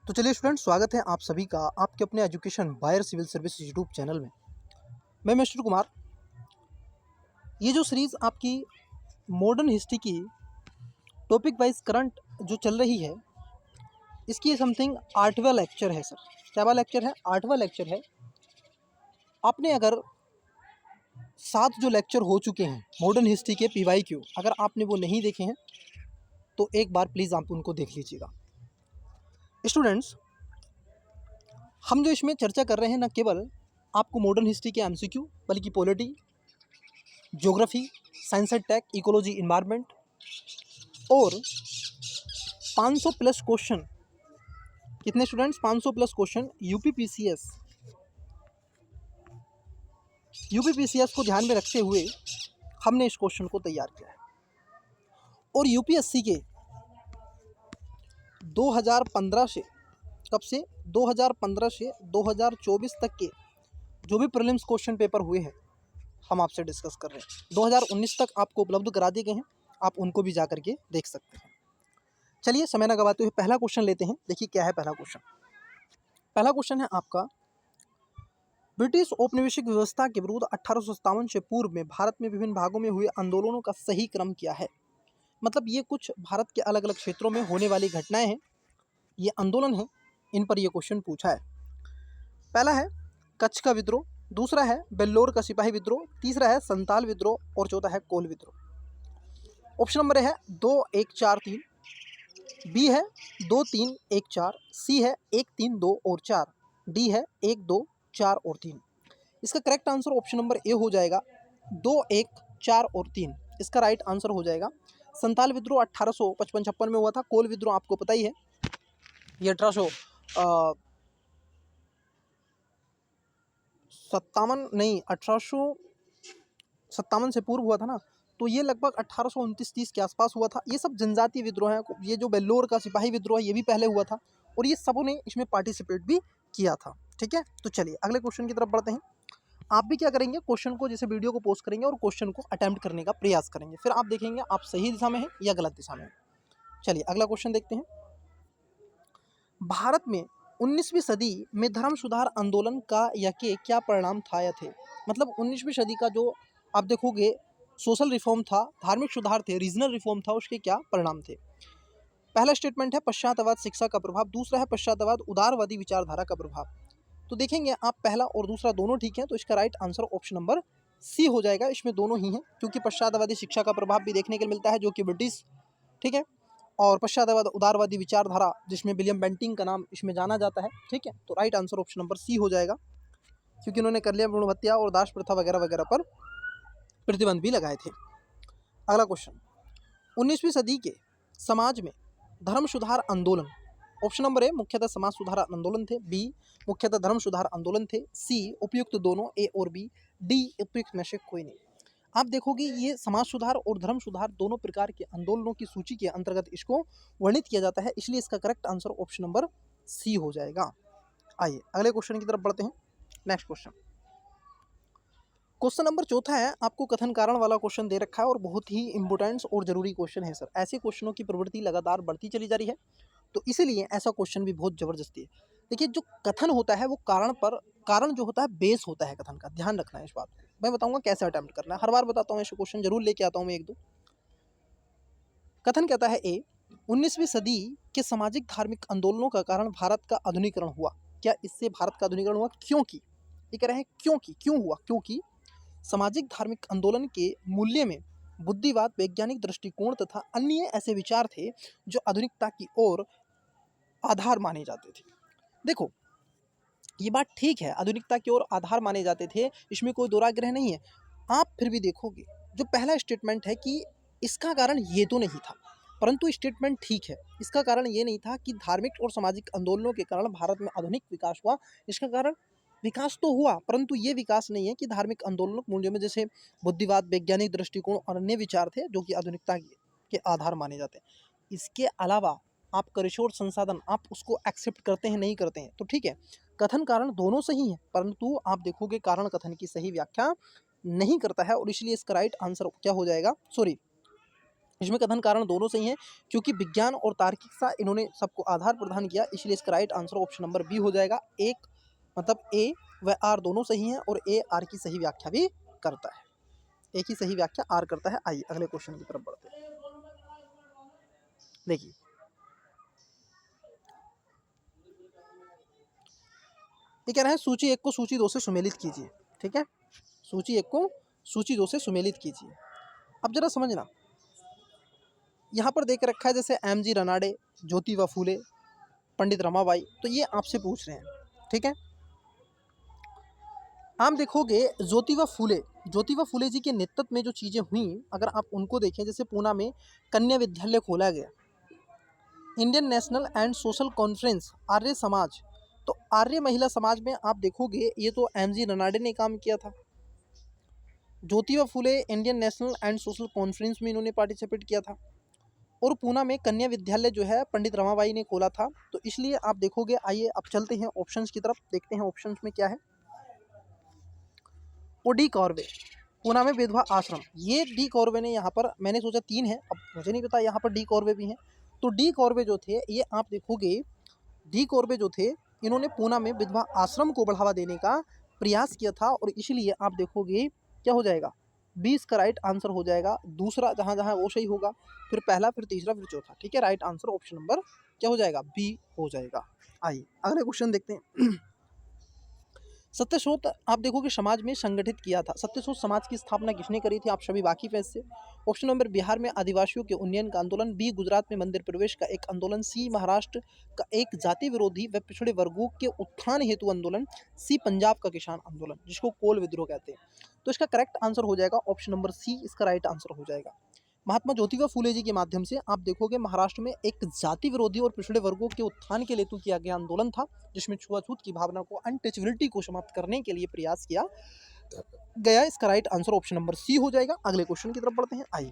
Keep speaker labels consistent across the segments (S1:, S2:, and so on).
S1: तो चलिए स्टूडेंट, स्वागत है आप सभी का आपके अपने एजुकेशन बायर सिविल सर्विस यूट्यूब चैनल में। मैं मिस्टर कुमार। ये जो सीरीज़ आपकी मॉडर्न हिस्ट्री की टॉपिक वाइज करंट जो चल रही है, इसकी समथिंग 8वां लेक्चर है सर। क्या वाला लेक्चर है? 8वां लेक्चर है। आपने अगर 7 जो लेक्चर हो चुके हैं मॉडर्न हिस्ट्री के PYQ, अगर आपने वो नहीं देखे हैं तो एक बार प्लीज़ आप उनको देख लीजिएगा। स्टूडेंट्स, हम जो इसमें चर्चा कर रहे हैं, न केवल आपको मॉडर्न हिस्ट्री के MCQ बल्कि polity, geography, science and tech, ecology, environment और 500 प्लस क्वेश्चन। कितने स्टूडेंट्स? 500 प्लस क्वेश्चन यूपीपीसीएस को ध्यान में रखते हुए हमने इस क्वेश्चन को तैयार किया है। और यूपीएससी के 2015 से, कब से? 2015 से 2024 तक के जो भी प्रीलिम्स क्वेश्चन पेपर हुए हैं हम आपसे डिस्कस कर रहे हैं। 2019 तक आपको उपलब्ध करा दिए गए हैं, आप उनको भी जा करके देख सकते हैं। चलिए समय न गवाते हुए पहला क्वेश्चन लेते हैं। देखिए क्या है पहला क्वेश्चन। पहला क्वेश्चन है आपका, ब्रिटिश औपनिवेशिक व्यवस्था के विरुद्ध 1857 से पूर्व में भारत में विभिन्न भागों में हुए आंदोलनों का सही क्रम क्या है? मतलब ये कुछ भारत के अलग अलग क्षेत्रों में होने वाली घटनाएं हैं, ये आंदोलन है, इन पर यह क्वेश्चन पूछा है। पहला है कच्छ का विद्रोह, दूसरा है बेल्लोर का सिपाही विद्रोह, तीसरा है संताल विद्रोह और चौथा है कोल विद्रोह। ऑप्शन नंबर है 2, 1, 4, 3, बी है 2, 3, 1, 4, सी है 1, 3, 2 और 4, डी है 1, 2, 4 और 3। इसका correct answer option number A हो जाएगा, 2, 1, 4 और 3। इसका राइट आंसर हो जाएगा। संताल विद्रोह 1855-56 में हुआ था। कोल विद्रोह आपको पता ही है, ये 1857 से पूर्व हुआ था ना, तो ये लगभग 1829-30 के आसपास हुआ था। ये सब जनजातीय विद्रोह हैं। ये जो बेल्लोर का सिपाही विद्रोह है ये भी पहले हुआ था और ये सबों ने इसमें पार्टिसिपेट भी किया था। ठीक है, तो चलिए अगले क्वेश्चन की तरफ बढ़ते हैं। आप भी क्या करेंगे, क्वेश्चन को जैसे वीडियो को पोस्ट करेंगे और क्वेश्चन को अटेम्प्ट करने का प्रयास करेंगे, फिर आप देखेंगे आप सही दिशा में हैं या गलत दिशा में हैं। चलिए अगला क्वेश्चन देखते हैं। भारत में 19वीं सदी में धर्म सुधार आंदोलन का या के क्या परिणाम था या थे? मतलब 19वीं सदी का जो आप देखोगे सोशल रिफॉर्म था, धार्मिक सुधार थे, रीजनल रिफॉर्म था, उसके क्या परिणाम थे? पहला स्टेटमेंट है पश्चातवाद शिक्षा का प्रभाव, दूसरा है पश्चातवाद उदारवादी विचारधारा का प्रभाव। तो देखेंगे आप पहला और दूसरा दोनों ठीक है, तो इसका right answer option number C हो जाएगा। इसमें दोनों ही हैं, क्योंकि पश्चातवादी शिक्षा का प्रभाव भी देखने को मिलता है जो कि ब्रिटिश, ठीक है, और पश्चातवाद उदारवादी विचारधारा जिसमें विलियम बेंटिंग का नाम इसमें जाना जाता है। ठीक है, तो right answer option number C हो जाएगा, क्योंकि उन्होंने कन्या भ्रूण हत्या और दास प्रथा वगैरह वगैरह पर प्रतिबंध भी लगाए थे। अगला क्वेश्चन, 19वीं सदी के समाज में धर्म सुधार आंदोलन। ऑप्शन नंबर ए मुख्यतः समाज सुधार आंदोलन थे, बी मुख्यतः धर्म सुधार आंदोलन थे, सी उपयुक्त दोनों ए और बी, डी उपयुक्त में से कोई नहीं। आप देखोगे ये समाज सुधार और धर्म सुधार दोनों प्रकार के आंदोलनों की सूची के अंतर्गत इसको वर्णित किया जाता है, इसलिए इसका correct answer option number C हो जाएगा। आइए अगले क्वेश्चन की तरफ बढ़ते हैं। नेक्स्ट क्वेश्चन, क्वेश्चन नंबर चौथा है, आपको कथन कारण वाला क्वेश्चन दे रखा है और बहुत ही इंपॉर्टेंट और जरूरी क्वेश्चन है सर। ऐसे क्वेश्चनों की प्रवृत्ति लगातार बढ़ती चली जा रही है, तो इसीलिए ऐसा क्वेश्चन भी बहुत जबरदस्ती है। देखिए जो कथन होता है वो कारण जो होता है बेस होता है कथन का, ध्यान रखना है इस बात को। मैं बताऊंगा कैसे अटेम्प्ट करना है, हर बार बताता हूँ, ऐसे क्वेश्चन जरूर लेके आता हूँ मैं एक दो। कथन कहता है ए, 19वीं सदी के सामाजिक धार्मिक आंदोलनों का कारण भारत का आधुनिकरण हुआ। क्या इससे भारत का आधुनिकरण हुआ? क्योंकि ये कह रहे हैं क्योंकि, क्यों हुआ? क्योंकि सामाजिक धार्मिक आंदोलन के मूल्य में बुद्धिवाद, वैज्ञानिक दृष्टिकोण तथा अन्य ऐसे विचार थे जो आधुनिकता की ओर आधार माने जाते थे। देखो ये बात ठीक है, आधुनिकता की ओर आधार माने जाते थे, इसमें कोई दोराग्रह नहीं है। आप फिर भी देखोगे जो पहला स्टेटमेंट है कि इसका कारण ये तो नहीं था, परंतु स्टेटमेंट ठीक है। इसका कारण ये नहीं था कि धार्मिक और सामाजिक आंदोलनों के कारण भारत में आधुनिक विकास हुआ। इसका कारण विकास तो हुआ, परंतु ये विकास नहीं है कि धार्मिक आंदोलनों मूल्यों में जैसे बुद्धिवाद, वैज्ञानिक दृष्टिकोण और अन्य विचार थे जो कि आधुनिकता के आधार माने जाते हैं। इसके अलावा आपका रिसोर्स संसाधन, आप उसको एक्सेप्ट करते हैं नहीं करते हैं तो ठीक है, कथन कारण दोनों सही हैं, परंतु आप देखोगे कारण कथन की सही व्याख्या नहीं करता है, और इसलिए इसका राइट आंसर क्या हो जाएगा, सॉरी, इसमें कथन कारण दोनों सही हैं, क्योंकि विज्ञान और तार्किकता इन्होंने सबको आधार प्रदान किया, इसलिए इसका right answer option number B हो जाएगा। एक मतलब ए व आर दोनों सही हैं और ए आर की सही व्याख्या भी करता है, एक ही सही व्याख्या आर करता है। आइए अगले क्वेश्चन की तरफ बढ़ते हैं। देखिए ये कह रहा है सूची 1 को सूची 2 से सुमेलित कीजिए। ठीक है, सूची 1 को सूची 2 से सुमेलित कीजिए। अब जरा समझना, यहाँ पर देख रखा है जैसे एम जी रनाडे, ज्योतिबा फूले, पंडित रमाबाई, तो ये आपसे पूछ रहे हैं। ठीक है, आप देखोगे ज्योतिबा फूले जी के नेतृत्व में जो चीज़ें हुई, अगर आप उनको देखें, जैसे पूना में कन्या विद्यालय खोला गया, Indian national and social conference, Arya Samaj, तो आर्य महिला समाज में आप देखोगे ये तो एम जी रनाडे ने काम किया था। Jyotiba Phule Indian national and social conference में इन्होंने पार्टिसिपेट किया था, और पूना में कन्या विद्यालय जो है पंडित रमाबाई ने खोला था। तो इसलिए आप देखोगे, आइए अब चलते हैं ऑप्शंस की तरफ, देखते हैं ऑप्शंस में क्या है। और डी कॉर्बे, पूना में विधवा आश्रम, ये डी कॉर्बे ने यहाँ पर, मैंने सोचा 3 है, अब मुझे नहीं पता यहाँ पर डी कॉर्बे भी हैं। तो डी कॉर्बे जो थे, ये आप देखोगे डी कॉर्बे जो थे, इन्होंने पूना में विधवा आश्रम को बढ़ावा देने का प्रयास किया था, और इसलिए आप देखोगे क्या हो जाएगा, 20 का राइट आंसर हो जाएगा। दूसरा जहाँ जहाँ वो सही होगा, फिर पहला, फिर तीसरा, फिर चौथा। ठीक है, राइट आंसर ऑप्शन नंबर क्या हो जाएगा, बी हो जाएगा। आइए अगले क्वेश्चन देखते हैं। सत्यशोध आप देखोगे समाज में संगठित किया था। सत्यशोध समाज की स्थापना किसने करी थी, आप सभी वाकिफ हैं इससे। ऑप्शन नंबर बिहार में आदिवासियों के उन्नयन का आंदोलन, बी गुजरात में मंदिर प्रवेश का एक आंदोलन, सी महाराष्ट्र का एक जाति विरोधी व पिछड़े वर्गों के उत्थान हेतु आंदोलन, सी पंजाब का किसान आंदोलन जिसको कोल विद्रोह कहते हैं। तो इसका करेक्ट आंसर हो जाएगा ऑप्शन नंबर सी, इसका राइट आंसर हो जाएगा। महात्मा ज्योतिबा फूले जी के माध्यम से आप देखोगे महाराष्ट्र में एक जाति विरोधी और पिछड़े वर्गों के उत्थान के हेतु किया गया आंदोलन था, जिसमें छुआछूत की भावना को, अनटचबिलिटी को समाप्त करने के लिए प्रयास किया गया। इसका right answer option number C हो जाएगा। अगले क्वेश्चन की तरफ बढ़ते हैं। आइए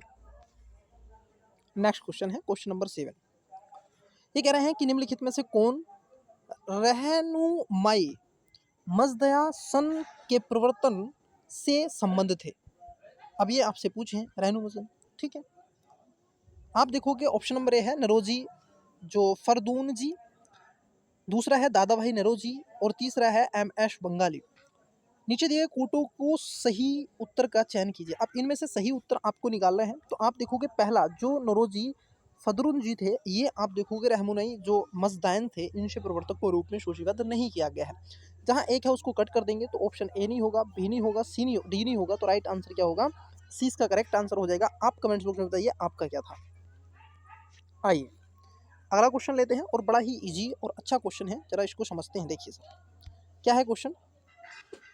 S1: नेक्स्ट क्वेश्चन है क्वेश्चन नंबर 7। ये कह रहे हैं कि निम्नलिखित में से कौन रहनुमाई मजदया सन के प्रवर्तन से संबंधित है। अब ये आपसे पूछे रहनुमा, ठीक है, आप देखोगे ऑप्शन नंबर ए है नरोजी जो फरदून जी, दूसरा है दादा भाई नरोजी, और तीसरा है एम एस बंगाली। नीचे दिए कोटों को सही उत्तर का चयन कीजिए। अब इनमें से सही उत्तर आपको निकालना है। तो आप देखोगे पहला जो नरोजी फदरुन जी थे, ये आप देखोगे रहमुनई जो मजदाइन थे, इनसे प्रवर्तक को रूप में सूचीबद्ध नहीं किया गया है। जहाँ एक है उसको कट कर देंगे तो ऑप्शन ए नहीं होगा, बी नहीं होगा, सी नहीं, डी नहीं होगा, तो राइट आंसर क्या होगा, सी इसका करेक्ट आंसर हो जाएगा। आप कमेंट्स बॉक्स में बताइए आपका क्या था। आइए अगला क्वेश्चन लेते हैं, और बड़ा ही इजी और अच्छा क्वेश्चन है, जरा इसको समझते हैं। देखिए सर क्या है क्वेश्चन।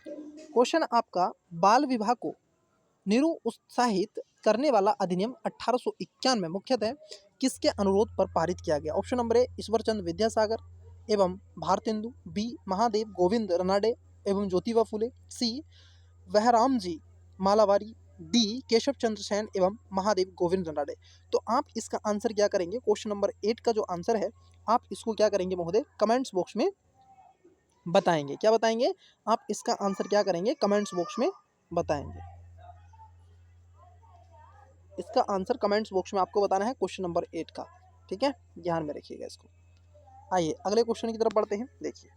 S1: क्वेश्चन आपका, बाल विवाह को निरुत्साहित करने वाला अधिनियम 1891 में मुख्यतः किसके अनुरोध पर पारित किया गया। Option number A Ishwarchand Vidyasagar एवं भारतेंदु, बी महादेव गोविंद रनाडे एवं ज्योतिबा फूले, सी वहराम जी मालावारी, डी केशव चंद्र सेन एवं महादेव गोविंद रनाडे। तो आप इसका आंसर क्या करेंगे, क्वेश्चन नंबर 8 का जो आंसर है, आप इसको क्या करेंगे महोदय, कमेंट्स बॉक्स में बताएंगे। क्या बताएंगे आप, इसका आंसर क्या करेंगे, कमेंट्स बॉक्स में बताएंगे। इसका आंसर कमेंट्स बॉक्स में आपको बताना है क्वेश्चन नंबर 8 का। ठीक है, ध्यान में रखिएगा इसको। आइए अगले क्वेश्चन की तरफ बढ़ते हैं। देखिए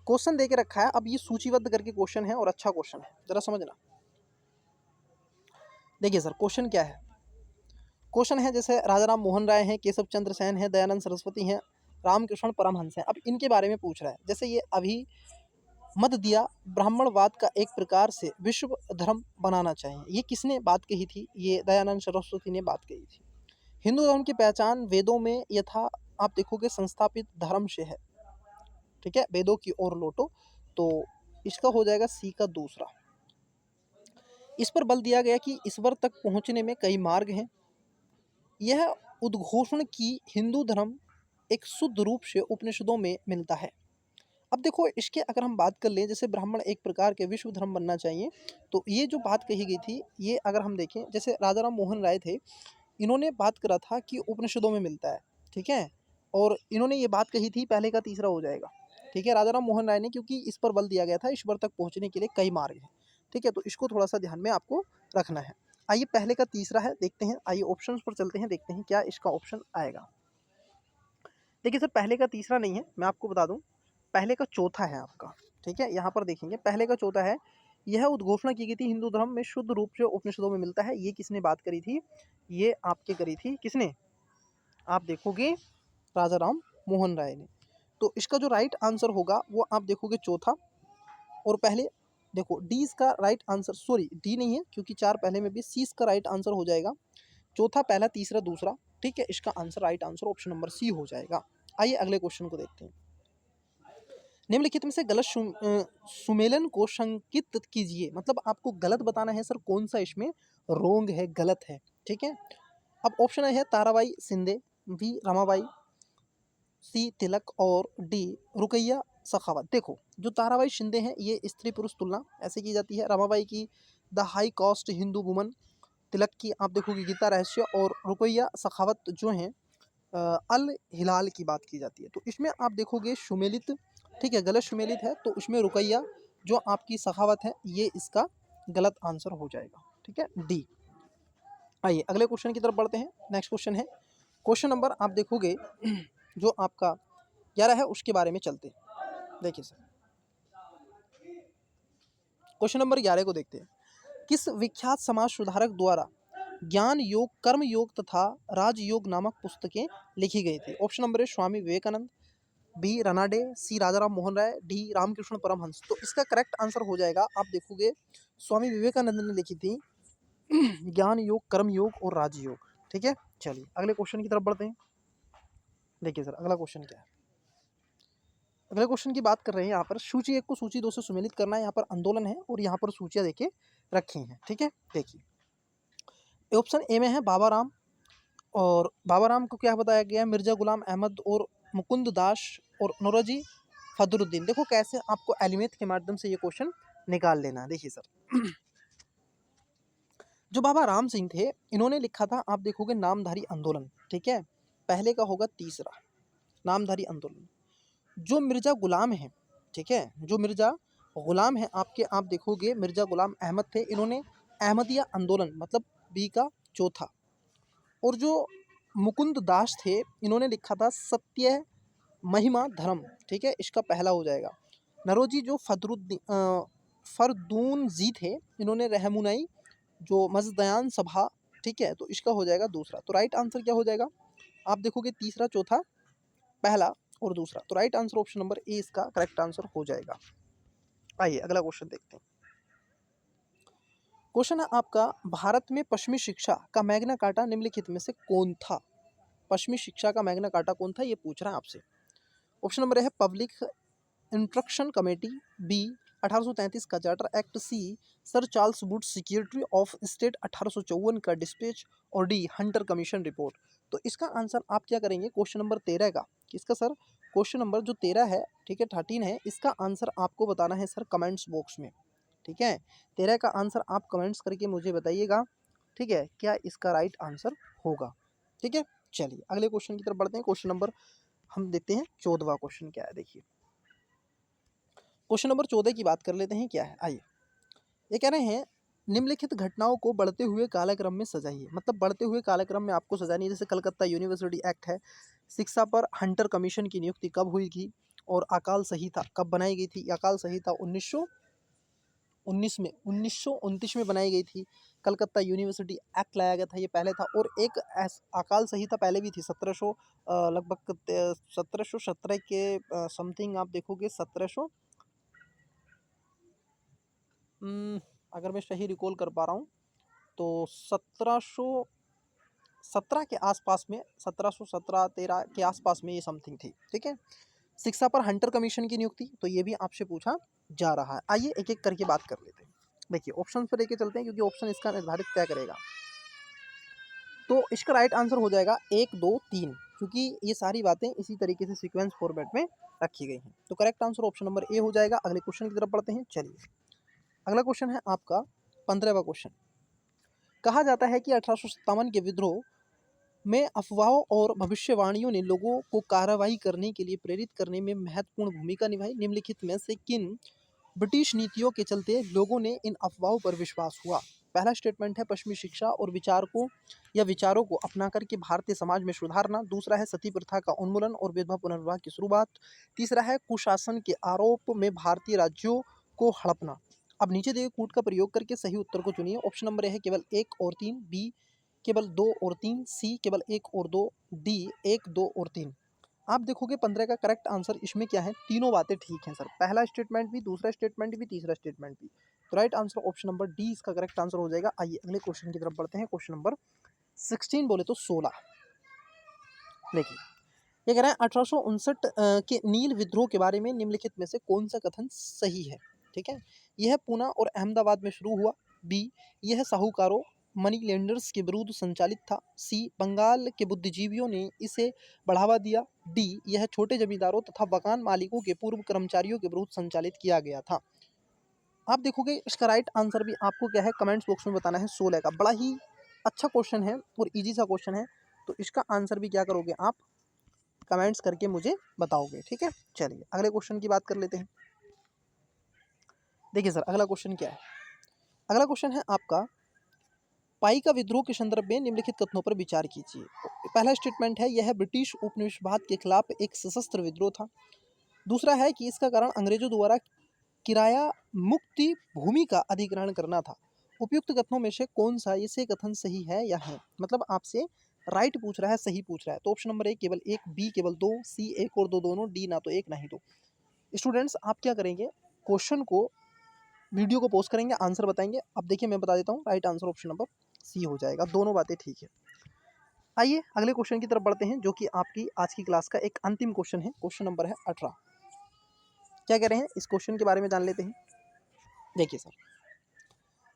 S1: क्वेश्चन देके रखा है, अब ये सूचीबद्ध करके क्वेश्चन है और अच्छा क्वेश्चन है, जरा समझना। देखिए सर क्वेश्चन क्या है, क्वेश्चन है जैसे राजा राम मोहन राय हैं, केशव चंद्र सेन हैं, दयानंद सरस्वती हैं, रामकृष्ण परमहंस हैं। अब इनके बारे में पूछ रहा है। जैसे ये अभी मत दिया ब्राह्मणवाद का एक प्रकार से विश्व धर्म बनाना चाहिए, ये किसने बात कही थी, ये दयानंद सरस्वती ने बात कही थी। हिंदू धर्म की पहचान वेदों में यथा आप देखोगे संस्थापित धर्म से है। ठीक है, वेदों की ओर लौटो, तो इसका हो जाएगा सी का दूसरा। इस पर बल दिया गया कि ईश्वर तक पहुंचने में कई मार्ग हैं। यह उद्घोषण की हिंदू धर्म एक शुद्ध रूप से उपनिषदों में मिलता है। अब देखो इसके अगर हम बात कर लें, जैसे ब्राह्मण एक प्रकार के विश्व धर्म बनना चाहिए, तो ये जो बात कही गई थी, ये अगर हम देखें, जैसे राजा राम मोहन राय थे, इन्होंने बात करा था कि उपनिषदों में मिलता है। ठीक है, और इन्होंने ये बात कही थी, पहले का तीसरा हो जाएगा। ठीक है, राजा राम मोहन राय ने, क्योंकि इस पर बल दिया गया था ईश्वर तक पहुंचने के लिए कई मार्ग हैं। ठीक है, तो इसको थोड़ा सा ध्यान में आपको रखना है। आइए पहले का तीसरा है, देखते हैं। आइए ऑप्शंस पर चलते हैं, देखते हैं क्या इसका ऑप्शन आएगा। देखिए सर, पहले का तीसरा नहीं है, मैं आपको बता दूं, पहले का चौथा है आपका। ठीक है, यहाँ पर देखेंगे पहले का चौथा है। यह उद्घोषणा की गई थी हिंदू धर्म में शुद्ध रूप से उपनिषदों में मिलता है। ये किसने बात करी थी? ये आपके करी थी किसने? आप देखोगे राजा राम मोहन राय ने। तो इसका जो राइट आंसर होगा वो आप देखोगे चौथा। और पहले देखो डी इसका राइट आंसर, सॉरी डी नहीं है क्योंकि चार पहले में भी, सी इसका राइट आंसर हो जाएगा। चौथा, पहला, तीसरा, दूसरा। ठीक है, इसका answer, right answer option number C हो जाएगा। आइए अगले क्वेश्चन को देखते हैं। निम्नलिखित में से गलत सुमेलन को संकेत कीजिए। मतलब आपको गलत बताना है सर, कौन सा इसमें रोंग है, गलत है। ठीक है, अब ऑप्शन है ताराबाई शिंदे, बी रमाबाई, सी तिलक और डी रुकैया सखावत। देखो जो ताराबाई शिंदे हैं ये स्त्री पुरुष तुलना ऐसे की जाती है। रमाबाई की the high caste Hindu woman, Tilak की आप देखोगे गीता रहस्य, और रुकैया सखावत जो हैं अल हिलाल की बात की जाती है। तो इसमें आप देखोगे सुमेलित, ठीक है, गलत सुमेलित है, तो उसमें रुकैया जो आपकी सखावत है ये इसका गलत आंसर हो जाएगा। ठीक है, डी। आइए अगले क्वेश्चन की तरफ बढ़ते हैं। नेक्स्ट क्वेश्चन है, क्वेश्चन नंबर आप देखोगे जो आपका 11 है उसके बारे में चलते हैं। देखिए सर, क्वेश्चन नंबर 11 को देखते हैं। किस विख्यात समाज सुधारक द्वारा ज्ञान योग, कर्म योग तथा राजयोग नामक पुस्तकें लिखी गई थी? ऑप्शन नंबर है स्वामी विवेकानंद, बी रनाडे, सी राजाराम मोहन राय, डी रामकृष्ण परमहंस। तो इसका करेक्ट आंसर हो जाएगा, आप देखोगे स्वामी विवेकानंद ने लिखी थी ज्ञान योग, कर्म योग और राजयोग। ठीक है, चलिए अगले क्वेश्चन की तरफ बढ़ते हैं। देखिए सर, अगला क्वेश्चन क्या है। अगले क्वेश्चन की बात कर रहे हैं, यहाँ पर सूची 1 को सूची 2 से सुमेलित करना है। यहाँ पर आंदोलन है और यहाँ पर सूचियाँ देखे रखी हैं। ठीक है, देखिए ऑप्शन ए में है बाबा राम, और बाबा राम को क्या बताया गया है? मिर्जा गुलाम अहमद और मुकुंद दास और नौरोजी फदरुद्दीन। देखो कैसे आपको एलिमेंट के माध्यम से ये क्वेश्चन निकाल लेना है। देखिए सर, जो बाबा राम सिंह थे इन्होंने लिखा था, आप देखोगे नामधारी आंदोलन। ठीक है, पहले का होगा तीसरा, नामधारी आंदोलन। जो मिर्जा गुलाम है, ठीक है, जो मिर्जा गुलाम है आपके, आप देखोगे मिर्जा गुलाम अहमद थे, इन्होंने अहमदिया आंदोलन मतलब बी का चौथा। और जो मुकुंद दास थे इन्होंने लिखा था सत्य महिमा धर्म। ठीक है, इसका पहला हो जाएगा। नरोजी जो फरदून जी थे इन्होंने रहमुनाई जो मजदयान सभा। ठीक है, तो इसका हो जाएगा दूसरा। तो राइट आंसर क्या हो जाएगा? आप देखोगे तीसरा, चौथा, पहला और दूसरा। तो right answer option number A इसका करेक्ट आंसर हो जाएगा। आइए अगला क्वेश्चन देखते हैं। क्वेश्चन है आपका, भारत में पश्चिमी शिक्षा का मैग्ना कार्टा निम्नलिखित में से कौन था? पश्चिमी शिक्षा का मैग्ना कार्टा कौन था ये पूछ रहा है आपसे। ऑप्शन नंबर है पब्लिक इंस्ट्रक्शन कमेटी, बी 1833 का charter act, C sir Charles Wood secretary of state 1854 का डिस्पैच, और डी हंटर कमीशन रिपोर्ट। तो इसका आंसर आप क्या करेंगे क्वेश्चन नंबर 13 का? किसका सर? क्वेश्चन नंबर जो 13 है, ठीक है, 13 है, इसका आंसर आपको बताना है सर कमेंट्स बॉक्स में। ठीक है, 13 का आंसर आप कमेंट्स करके मुझे बताइएगा। ठीक है, क्या इसका राइट आंसर होगा? ठीक है, चलिए अगले क्वेश्चन की तरफ बढ़ते हैं। क्वेश्चन नंबर हम देखते हैं 14वां क्वेश्चन क्या है। देखिए क्वेश्चन नंबर 14 की बात कर लेते हैं, क्या है। आइए, ये कह रहे हैं निम्नलिखित घटनाओं को बढ़ते हुए कालक्रम में सजाइए। मतलब बढ़ते हुए कालक्रम में आपको सजानी है। जैसे कलकत्ता यूनिवर्सिटी एक्ट है, शिक्षा पर हंटर कमीशन की नियुक्ति कब हुई थी, और अकाल संहिता कब बनाई गई थी? अकाल संहिता 1919 में 1929 में बनाई गई थी। कलकत्ता यूनिवर्सिटी एक्ट लाया गया था, ये पहले था। और एक अकाल संहिता पहले भी थी, 1700 लगभग 1717 के समथिंग आप देखोगे 1700, अगर मैं सही रिकॉल कर पा रहा हूँ तो 1717 के आसपास में, 1717-13 के आसपास में ये समथिंग थी। ठीक है, शिक्षा पर हंटर कमीशन की नियुक्ति, तो ये भी आपसे पूछा जा रहा है। आइए एक एक करके बात कर लेते हैं। देखिए ऑप्शन पर लेके चलते हैं क्योंकि ऑप्शन इसका निर्धारित तय करेगा। तो इसका राइट आंसर हो जाएगा 1, 2, 3, क्योंकि ये सारी बातें इसी तरीके से सीक्वेंस फॉर्मेट में रखी गई हैं। तो correct answer option number A हो जाएगा। अगले क्वेश्चन की तरफ बढ़ते हैं। चलिए अगला क्वेश्चन है आपका 15वां क्वेश्चन। कहा जाता है कि 1857 के विद्रोह में अफवाहों और भविष्यवाणियों ने लोगों को कार्रवाई करने के लिए प्रेरित करने में महत्वपूर्ण भूमिका निभाई। निम्नलिखित में से किन ब्रिटिश नीतियों के चलते लोगों ने इन अफवाहों पर विश्वास हुआ? पहला स्टेटमेंट है पश्चिमी शिक्षा और विचारों को अपना करके भारतीय समाज में सुधारना। दूसरा है सती प्रथा का उन्मूलन और विधवा पुनर्विवाह की शुरुआत। तीसरा है कुशासन के आरोप में भारतीय राज्यों को हड़पना। अब नीचे दिए कूट का प्रयोग करके सही उत्तर को चुनिए। ऑप्शन नंबर ए है केवल 1 और 3, बी केवल 2 और 3, सी केवल 1 और 2, डी 1, 2 और 3। आप देखोगे 15 का करेक्ट आंसर इसमें क्या है, तीनों बातें ठीक हैं सर। पहला स्टेटमेंट भी, दूसरा स्टेटमेंट भी, तीसरा स्टेटमेंट भी। तो right answer option number D इसका करेक्ट आंसर हो जाएगा। आइए अगले क्वेश्चन की तरफ बढ़ते हैं। क्वेश्चन नंबर 16 बोले तो 16। देखिए ये कह रहा है 1859 के नील विद्रोह के बारे में निम्नलिखित में से कौन सा कथन सही है। ठीक है, यह पूना और अहमदाबाद में शुरू हुआ। बी यह साहूकारों मनी लेंडर्स के विरुद्ध संचालित था। सी बंगाल के बुद्धिजीवियों ने इसे बढ़ावा दिया। डी यह छोटे जमींदारों तथा मकान मालिकों के पूर्व कर्मचारियों के विरुद्ध संचालित किया गया था। आप देखोगे इसका राइट आंसर भी आपको क्या है कमेंट्स बॉक्स में बताना है। 16 का बड़ा ही अच्छा क्वेश्चन है और इजी सा क्वेश्चन है, तो इसका आंसर भी क्या करोगे आप कमेंट्स करके मुझे बताओगे। ठीक है, चलिए अगले क्वेश्चन की बात कर लेते हैं। देखिए सर अगला क्वेश्चन क्या है। अगला क्वेश्चन है आपका पाई का विद्रोह के संदर्भ में निम्नलिखित कथनों पर विचार कीजिए। पहला स्टेटमेंट है यह ब्रिटिश उपनिवेशवाद के खिलाफ एक सशस्त्र विद्रोह था। दूसरा है कि इसका कारण अंग्रेजों द्वारा किराया मुक्ति भूमि का अधिग्रहण करना था। उपयुक्त कथनों में से कौन सा इसे कथन सही है या है, मतलब आपसे राइट पूछ रहा है, सही पूछ रहा है। तो ऑप्शन नंबर ए केवल 1, बी केवल 2, सी 1 और 2 दोनों, डी ना तो 1 ना ही 2। स्टूडेंट्स आप क्या करेंगे, क्वेश्चन को वीडियो को पॉज करेंगे, आंसर बताएंगे। अब देखिए मैं बता देता हूँ, right answer option number C हो जाएगा। दोनों बातें ठीक है। आइए अगले क्वेश्चन की तरफ बढ़ते हैं, जो कि आपकी आज की क्लास का एक अंतिम क्वेश्चन है। क्वेश्चन नंबर है 18। क्या कह रहे हैं इस क्वेश्चन के बारे में जान लेते हैं। देखिए सर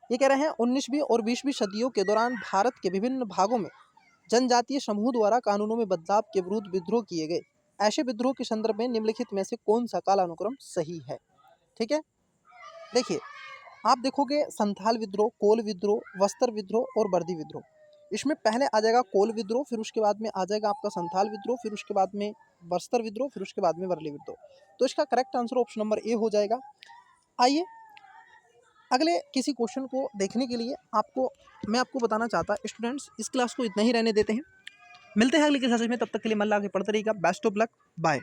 S1: ये कह रहे हैं 19वीं और 20वीं सदियों के दौरान भारत के विभिन्न भागों में जनजातीय समूह द्वारा कानूनों में बदलाव के विरुद्ध विद्रोह किए गए। ऐसे विद्रोह के संदर्भ में निम्नलिखित में से कौन सा कालानुक्रम सही है। ठीक है, देखिए आप देखोगे संथाल विद्रोह, कोल विद्रोह, वस्त्र विद्रोह और बर्दी विद्रोह। इसमें पहले आ जाएगा कोल विद्रोह, फिर उसके बाद में आ जाएगा आपका संथाल विद्रोह, फिर उसके बाद में बस्तर विद्रोह, फिर उसके बाद में वर्ली विद्रोह। तो इसका correct answer option number A हो जाएगा। आइए अगले किसी क्वेश्चन को देखने के लिए मैं आपको बताना चाहता स्टूडेंट्स इस क्लास को इतना ही रहने देते हैं। मिलते हैं अगले क्लास में, तब तक के लिए मन लगा के पढ़ते रहिएगा। Best of luck, bye.